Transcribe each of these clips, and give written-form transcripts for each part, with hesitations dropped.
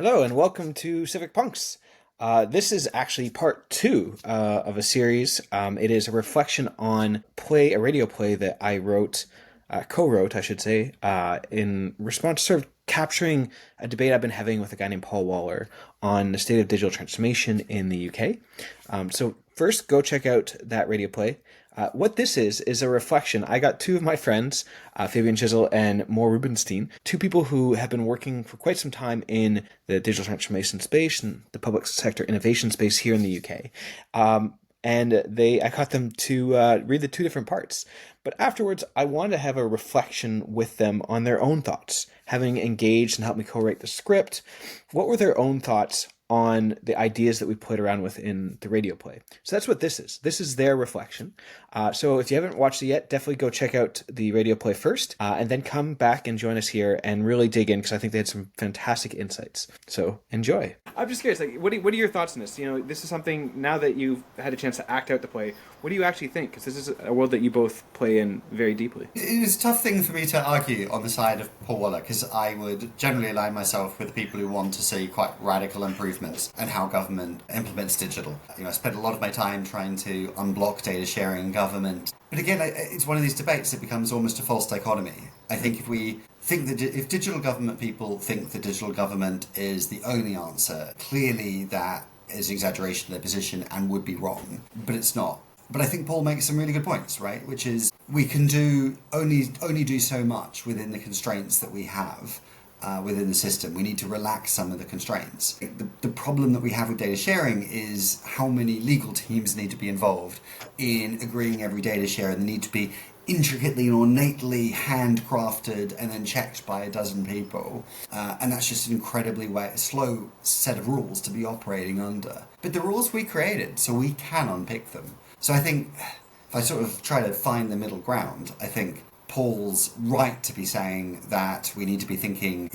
Hello and welcome to Civic Punks. This is actually part two of a series. It is a reflection on a radio play that I wrote, co-wrote, I should say, in response to sort of capturing a debate I've been having with a guy named Paul Waller on the state of digital transformation in the UK. So first, go check out that radio play. What this is a reflection. I got two of my friends, Fabian, Chessell, and Rubinstein, two people who have been working for quite some time in the digital transformation space and the public sector innovation space here in the UK. I got them to read the two different parts. But afterwards, I wanted to have a reflection with them on their own thoughts, having engaged and helped me co-write the script. What were their own thoughts on the ideas that we played around with in the radio play? So that's what this is. This is their reflection. So if you haven't watched it yet, definitely go check out the radio play first, and then come back and join us here and really dig in, because I think they had some fantastic insights. So enjoy. I'm just curious, what are your thoughts on this? This is something, now that you've had a chance to act out the play, what do you actually think? Because this is a world that you both play in very deeply. It was a tough thing for me to argue on the side of Paul Waller, because I would generally align myself with the people who want to see quite radical improvements and how government implements digital. I spent a lot of my time trying to unblock data sharing in government. But again, it's one of these debates that becomes almost a false dichotomy. I think if digital government people think that digital government is the only answer, clearly that is an exaggeration of their position and would be wrong. But it's not. But I think Paul makes some really good points, right? Which is we can only do so much within the constraints that we have within the system. We need to relax some of the constraints. The problem that we have with data sharing is how many legal teams need to be involved in agreeing every data share, and they need to be intricately and ornately handcrafted and then checked by a dozen people. And that's just an incredibly slow set of rules to be operating under. But the rules we created, so we can unpick them. So I think, if I sort of try to find the middle ground, I think Paul's right to be saying that we need to be thinking,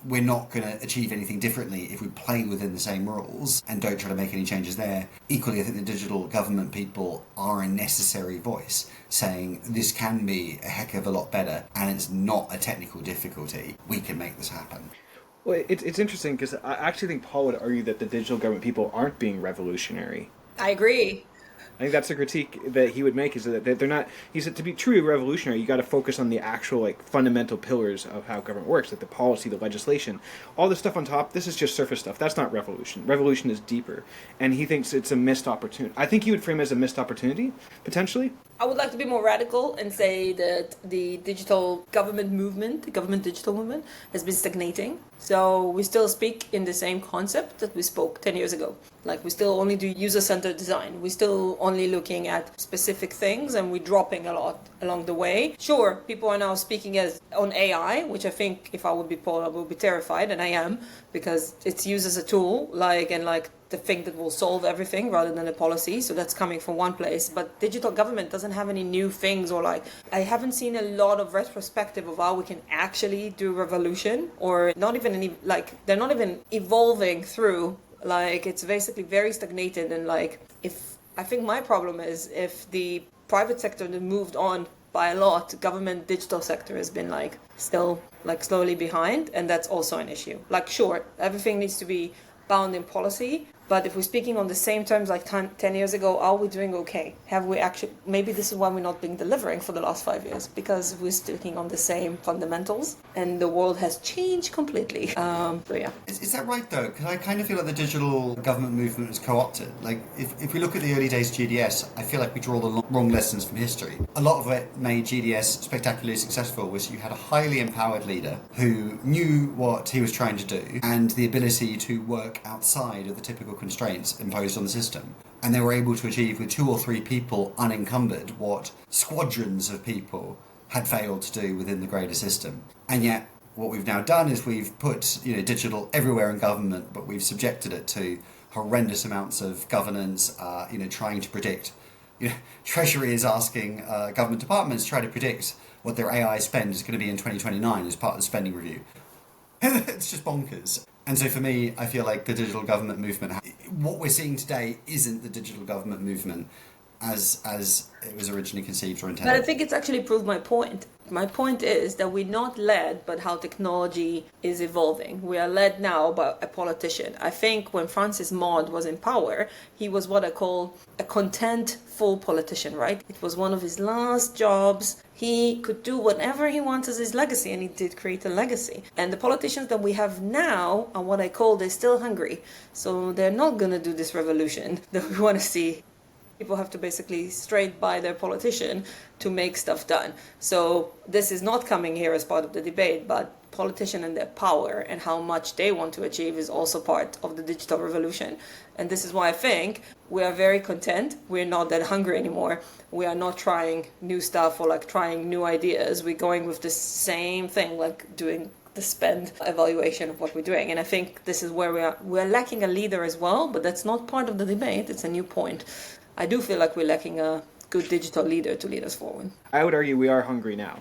we're not going to achieve anything differently if we play within the same rules and don't try to make any changes there. Equally, I think the digital government people are a necessary voice saying this can be a heck of a lot better and it's not a technical difficulty. We can make this happen. Well, it's interesting because I actually think Paul would argue that the digital government people aren't being revolutionary. I agree. I think that's the critique that he would make, is that they're not. He said to be truly revolutionary, you got to focus on the actual fundamental pillars of how government works, like the policy, the legislation, all the stuff on top. This is just surface stuff. That's not revolution. Revolution is deeper, and he thinks it's a missed opportunity. I think he would frame it as a missed opportunity, potentially. I would like to be more radical and say that the digital government movement, the government digital movement, has been stagnating. So we still speak in the same concept that we spoke 10 years ago. We still only do user-centered design. We're still only looking at specific things, and we're dropping a lot along the way. Sure, people are now speaking on AI, which I think if I would be Paul, I would be terrified, and I am, because it's used as a tool, the thing that will solve everything rather than a policy. So that's coming from one place. But digital government doesn't have any new things, or I haven't seen a lot of retrospective of how we can actually do revolution, or not even they're not even evolving through. It's basically very stagnated. And I think my problem is if the private sector that moved on by a lot, government digital sector has been still slowly behind, and that's also an issue. Sure, everything needs to be bound in policy, but if we're speaking on the same terms 10 years ago, are we doing okay? Have we actually, maybe this is why we're not been delivering for the last 5 years, because we're sticking on the same fundamentals and the world has changed completely. Yeah. Is that right though? Because I kind of feel like the digital government movement was co-opted. If we look at the early days of GDS, I feel like we draw the wrong lessons from history. A lot of what made GDS spectacularly successful was you had a highly empowered leader who knew what he was trying to do and the ability to work outside of the typical constraints imposed on the system. And they were able to achieve with 2 or 3 people unencumbered what squadrons of people had failed to do within the greater system. And yet what we've now done is we've put digital everywhere in government, but we've subjected it to horrendous amounts of governance, trying to predict. Treasury is asking government departments to try to predict what their AI spend is going to be in 2029 as part of the spending review. It's just bonkers. And so for me, I feel like the digital government movement, what we're seeing today isn't the digital government movement as it was originally conceived or intended. But I think it's actually proved my point. My point is that we're not led by how technology is evolving. We are led now by a politician. I think when Francis Maud was in power, he was what I call a contentful politician, right? It was one of his last jobs. He could do whatever he wants as his legacy, and he did create a legacy. And the politicians that we have now are what I call, they're still hungry. So they're not going to do this revolution that we want to see. People have to basically straight by their politician to make stuff done. So this is not coming here as part of the debate, but politician and their power and how much they want to achieve is also part of the digital revolution. And this is why I think we are very content. We're not that hungry anymore. We are not trying new stuff or like trying new ideas. We're going with the same thing, like doing the spend evaluation of what we're doing. And I think this is where we're lacking a leader as well, but that's not part of the debate. It's a new point. I do feel like we're lacking a good digital leader to lead us forward. I would argue we are hungry now.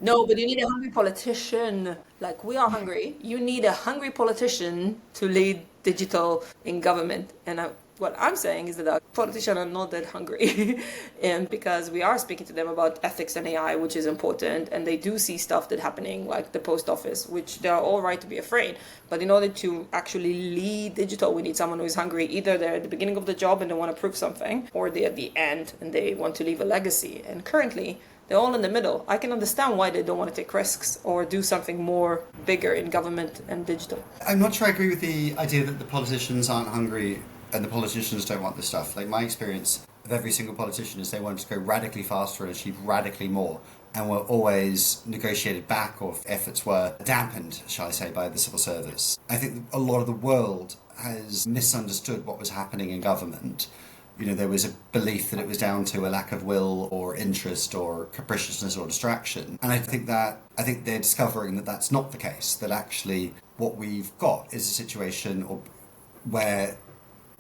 No, but you need a hungry politician. Like, we are hungry. You need a hungry politician to lead digital in government. And what I'm saying is that our politicians are not that hungry. And because we are speaking to them about ethics and AI, which is important, and they do see stuff that's happening, like the post office, which they're all right to be afraid. But in order to actually lead digital, we need someone who is hungry. Either they're at the beginning of the job and they want to prove something, or they're at the end and they want to leave a legacy. And currently, they're all in the middle. I can understand why they don't want to take risks or do something more bigger in government and digital. I'm not sure I agree with the idea that the politicians aren't hungry and the politicians don't want this stuff. Like, my experience of every single politician is they want to go radically faster and achieve radically more, and were always negotiated back, or efforts were dampened, shall I say, by the civil service. I think a lot of the world has misunderstood what was happening in government. You know, there was a belief that it was down to a lack of will or interest or capriciousness or distraction. And I think they're discovering that that's not the case, that actually what we've got is a situation where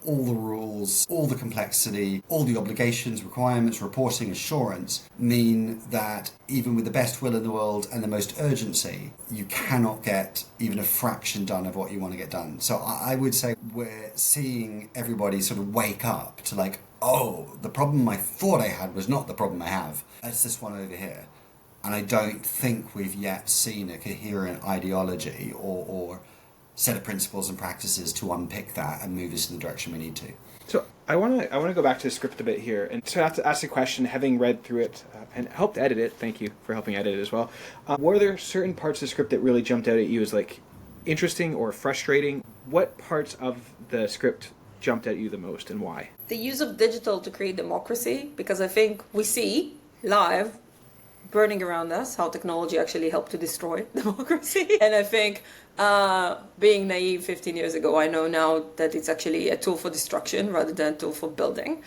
all the rules, all the complexity, all the obligations, requirements, reporting, assurance mean that even with the best will in the world and the most urgency, you cannot get even a fraction done of what you want to get done. So I would say we're seeing everybody sort of wake up to like, oh, the problem I thought I had was not the problem I have. It's this one over here. And I don't think we've yet seen a coherent ideology or set of principles and practices to unpick that and move us in the direction we need to. So I want to go back to the script a bit here and to ask the question, having read through it and helped edit it. Thank you for helping edit it as well. Were there certain parts of the script that really jumped out at you as like interesting or frustrating? What parts of the script jumped at you the most, and why? The use of digital to create democracy, because I think we see live burning around us how technology actually helped to destroy democracy. And I think being naive 15 years ago, I know now that it's actually a tool for destruction rather than a tool for building,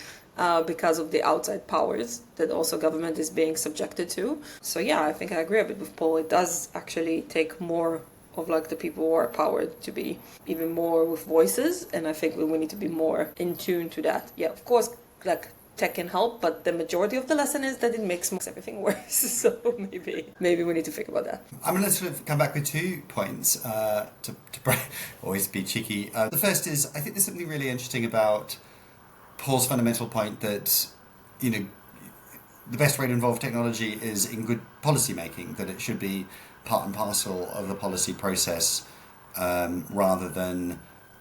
because of the outside powers that also government is being subjected to. So yeah, I think I agree a bit with Paul. It does actually take more of like the people who are empowered to be even more with voices, and I think we need to be more in tune to that. Yeah, of course, like tech can help, but the majority of the lesson is that it makes everything worse. So maybe we need to think about that. I'm going to sort of come back with 2 points to always be cheeky. The first is, I think there's something really interesting about Paul's fundamental point that, you know, the best way to involve technology is in good policy making, that it should be part and parcel of the policy process, rather than,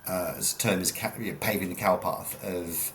as the term is, paving the cow path of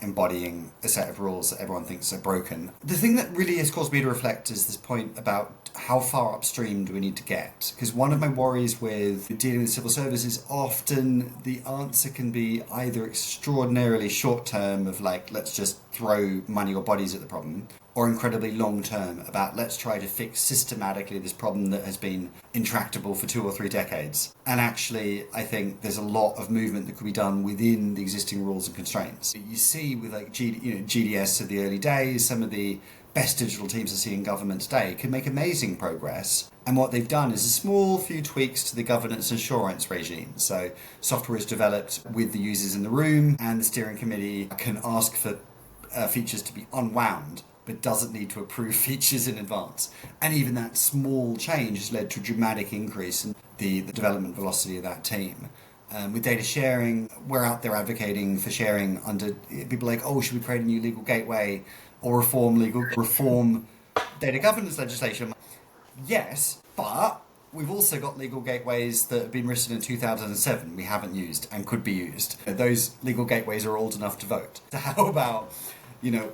embodying a set of rules that everyone thinks are broken. The thing that really has caused me to reflect is this point about how far upstream do we need to get? Because one of my worries with dealing with civil service is often the answer can be either extraordinarily short term of like, let's just throw money or bodies at the problem, or incredibly long term about let's try to fix systematically this problem that has been intractable for 2 or 3 decades. And actually, I think there's a lot of movement that could be done within the existing rules and constraints. You see with like GDS of the early days, some of the best digital teams I see in government today can make amazing progress. And what they've done is a small few tweaks to the governance assurance regime. So software is developed with the users in the room, and the steering committee can ask for features to be unwound, but doesn't need to approve features in advance. And even that small change has led to a dramatic increase in the development velocity of that team. With data sharing, we're out there advocating for sharing under people like, oh, should we create a new legal gateway or reform Data governance legislation, yes, but we've also got legal gateways that have been written in 2007 we haven't used and could be used. Those legal gateways are old enough to vote. So how about,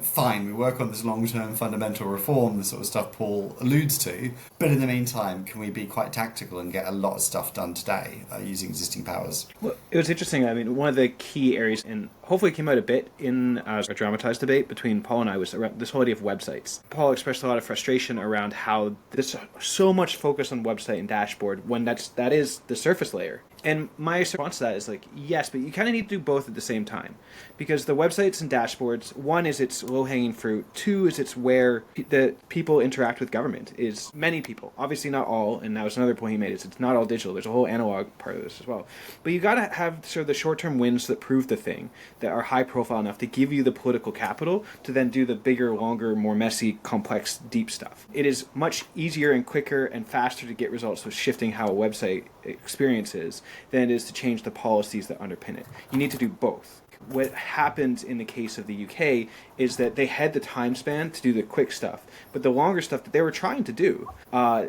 fine, we work on this long-term fundamental reform, the sort of stuff Paul alludes to, but in the meantime, can we be quite tactical and get a lot of stuff done today using existing powers? Well, it was interesting. I mean, one of the key areas, and hopefully it came out a bit in a dramatized debate between Paul and I, was around this whole idea of websites. Paul expressed a lot of frustration around how there's so much focus on website and dashboard when that is the surface layer. And my response to that is like, yes, but you kind of need to do both at the same time. Because the websites and dashboards, one is it's low-hanging fruit. Two is it's where the people interact with government, is many people. Obviously not all, and that was another point he made, is it's not all digital. There's a whole analog part of this as well. But you got to have sort of the short-term wins that prove the thing, that are high-profile enough to give you the political capital to then do the bigger, longer, more messy, complex, deep stuff. It is much easier and quicker and faster to get results with shifting how a website experience is than it is to change the policies that underpin it. You need to do both. What happened in the case of the UK is that they had the time span to do the quick stuff, but the longer stuff that they were trying to do,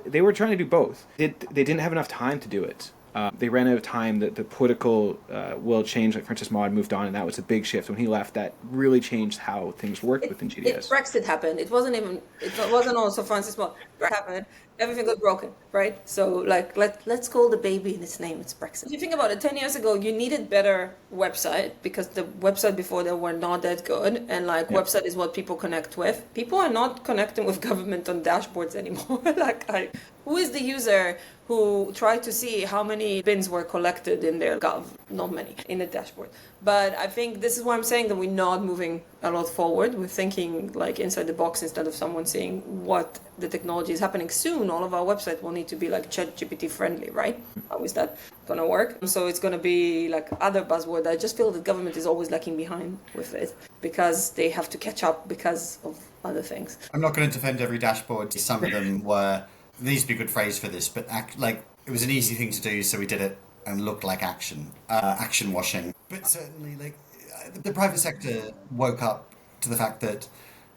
they were trying to do both. They didn't have enough time to do it. They ran out of time. The political will changed. Like Francis Maud moved on, and that was a big shift. When he left, that really changed how things worked within GDS. Brexit happened. It wasn't also Francis Maud. Brexit happened. Everything got broken, right? So let's call the baby in its name. It's Brexit. If you think about it, 10 years ago, you needed better website because the website before they were not that good. And website is what people connect with. People are not connecting with government on dashboards anymore. Who is the user who tried to see how many bins were collected in their gov? Not many in the dashboard. But I think this is why I'm saying that we're not moving a lot forward. We're thinking inside the box instead of someone seeing what the technology is happening. Soon, all of our website will need to be ChatGPT friendly, right? How is that going to work? So it's going to be other buzzword. I just feel that government is always lacking behind with it because they have to catch up because of other things. I'm not going to defend every dashboard. Some of them were, there needs to be a good phrase for this, but it was an easy thing to do, so we did it and looked like action washing. But certainly, the private sector woke up to the fact that,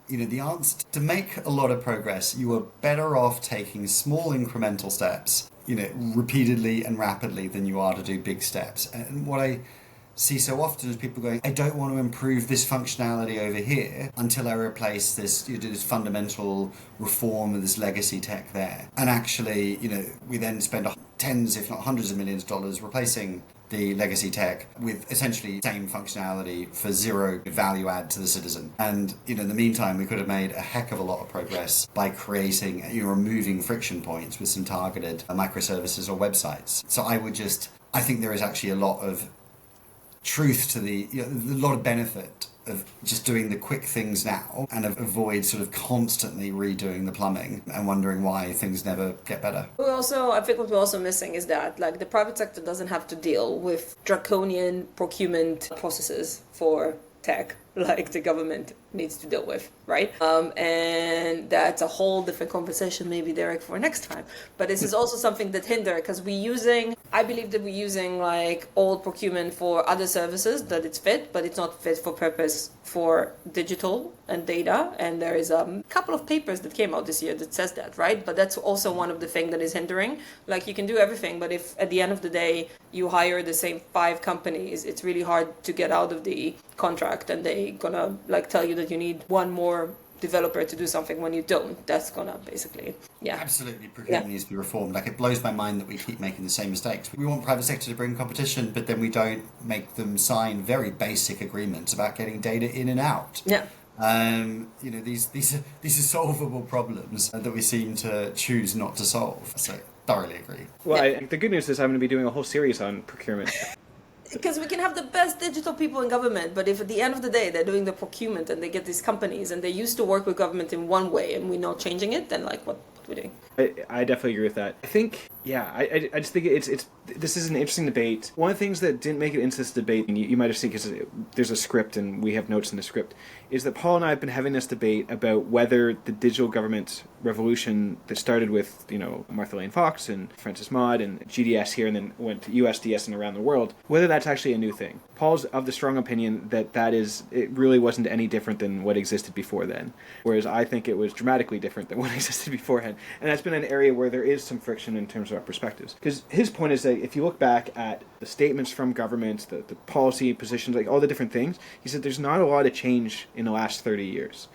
the answer to make a lot of progress, you were better off taking small incremental steps, repeatedly and rapidly than you are to do big steps. And what I see so often is people going, I don't want to improve this functionality over here until I replace this, do this fundamental reform of this legacy tech there. And actually, we then spend tens, if not hundreds of millions of dollars replacing the legacy tech with essentially the same functionality for zero value add to the citizen. And, in the meantime, we could have made a heck of a lot of progress by creating, removing friction points with some targeted microservices or websites. So I think there is actually a lot of truth to a lot of benefit of just doing the quick things now and avoid sort of constantly redoing the plumbing and wondering why things never get better. I think what we're also missing is that the private sector doesn't have to deal with draconian procurement processes for tech like the government needs to deal with, right? And that's a whole different conversation, maybe, Derek, for next time. But this is also something that hinder, because I believe that we're using old procurement for other services, that it's fit, but it's not fit for purpose for digital and data. And there is a couple of papers that came out this year that says that, right? But that's also one of the things that is hindering. You can do everything, but if at the end of the day you hire the same 5 companies, it's really hard to get out of the contract, and they gonna tell you that you need one more developer to do something when you don't. That's gonna basically, Absolutely, procurement needs to be reformed. It blows my mind that we keep making the same mistakes. We want private sector to bring competition, but then we don't make them sign very basic agreements about getting data in and out. Yeah. These are solvable problems that we seem to choose not to solve. So thoroughly agree. Well, the good news is I'm going to be doing a whole series on procurement. Because we can have the best digital people in government, but if at the end of the day they're doing the procurement and they get these companies and they used to work with government in one way and we're not changing it, then what we're doing? I definitely agree with that. I think, I just think it's This is an interesting debate. One of the things that didn't make it into this debate, and you might have seen because there's a script and we have notes in the script, is that Paul and I have been having this debate about whether the digital government revolution that started with, Martha Lane Fox and Francis Maud and GDS here and then went to USDS and around the world, whether that's actually a new thing. Paul's of the strong opinion that it really wasn't any different than what existed before then, whereas I think it was dramatically different than what existed beforehand. And that's been an area where there is some friction in terms of our perspectives. Because his point is that if you look back at the statements from governments, the policy positions, like all the different things, he said there's not a lot of change in the last 30 years.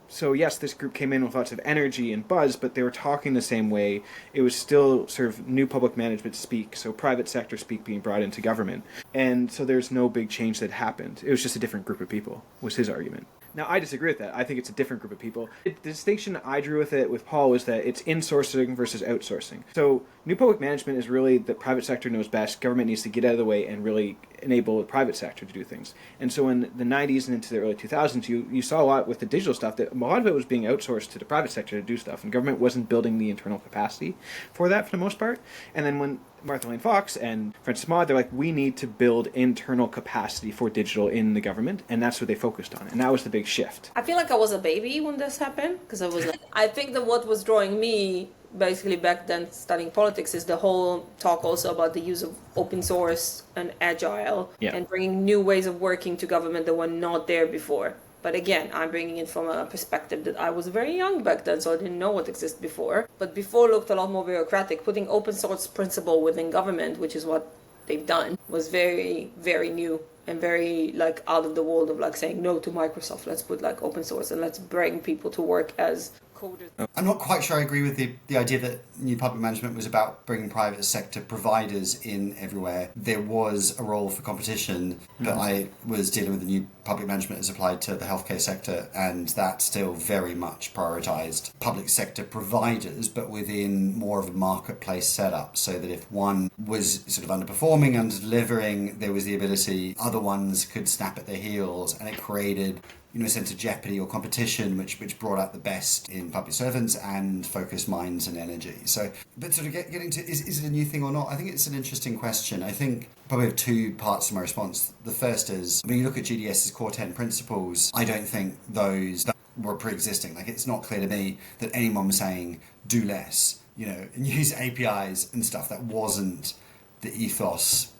So yes, this group came in with lots of energy and buzz, but they were talking the same way. It was still sort of new public management speak, so private sector speak being brought into government. And so there's no big change that happened. It was just a different group of people, was his argument. Now, I disagree with that. I think it's a different group of people. The distinction I drew with Paul was that it's insourcing versus outsourcing. So new public management is really the private sector knows best. Government needs to get out of the way and really enable the private sector to do things. And so in the 90s and into the early 2000s, you saw a lot with the digital stuff that a lot of it was being outsourced to the private sector to do stuff, and government wasn't building the internal capacity for that for the most part. And then when Martha Lane Fox and Francis Maud, they're like, we need to build internal capacity for digital in the government, and that's what they focused on, and that was the big shift. I feel like I was a baby when this happened, because I was like, I think that what was drawing me basically back then studying politics is the whole talk also about the use of open source and agile and bringing new ways of working to government that were not there before. But again, I'm bringing it from a perspective that I was very young back then, so I didn't know what existed before. But before looked a lot more bureaucratic. Putting open source principle within government, which is what they've done, was very, very new and very out of the world of saying no to Microsoft. Let's put open source and let's bring people to work as coders. I'm not quite sure I agree with the idea that new public management was about bringing private sector providers in everywhere. There was a role for competition, but I was dealing with the new public management as applied to the healthcare sector, and that still very much prioritised public sector providers, but within more of a marketplace setup, so that if one was sort of underperforming, under-delivering, there was the ability other ones could snap at their heels, and it created a sense of jeopardy or competition, which brought out the best in public servants and focused minds and energy. So, but sort of getting to, is it a new thing or not? I think it's an interesting question. I think probably have two parts to my response. The first is, when you look at GDS's core 10 principles, I don't think those were pre-existing. It's not clear to me that anyone was saying, do less, and use APIs and stuff. That wasn't the ethos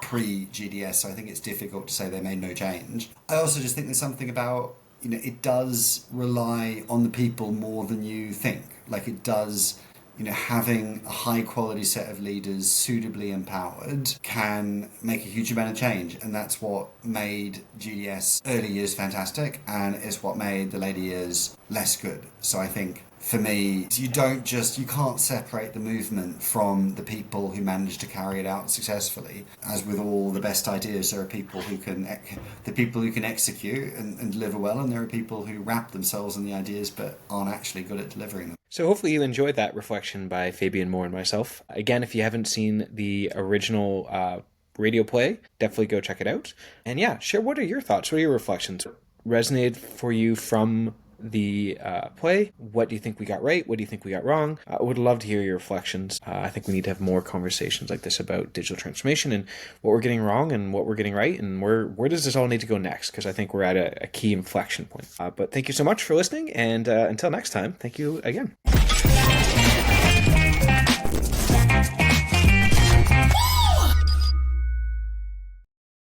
pre-GDS, so I think it's difficult to say they made no change. I also just think there's something about, it does rely on the people more than you think. It does, having a high quality set of leaders suitably empowered can make a huge amount of change, and that's what made GDS early years fantastic, and it's what made the later years less good. So I think for me, you can't separate the movement from the people who managed to carry it out successfully. As with all the best ideas, there are people who can execute and deliver well, and there are people who wrap themselves in the ideas but aren't actually good at delivering them. So hopefully you enjoyed that reflection by Fabian Moore and myself. Again, if you haven't seen the original radio play, definitely go check it out. And share what are your thoughts? What are your reflections? Resonated for you from the play? What do you think we got right? What do you think we got wrong? I would love to hear your reflections. I think we need to have more conversations like this about digital transformation and what we're getting wrong and what we're getting right, and where does this all need to go next, because I think we're at a key inflection point. But thank you so much for listening, and until next time, thank you again.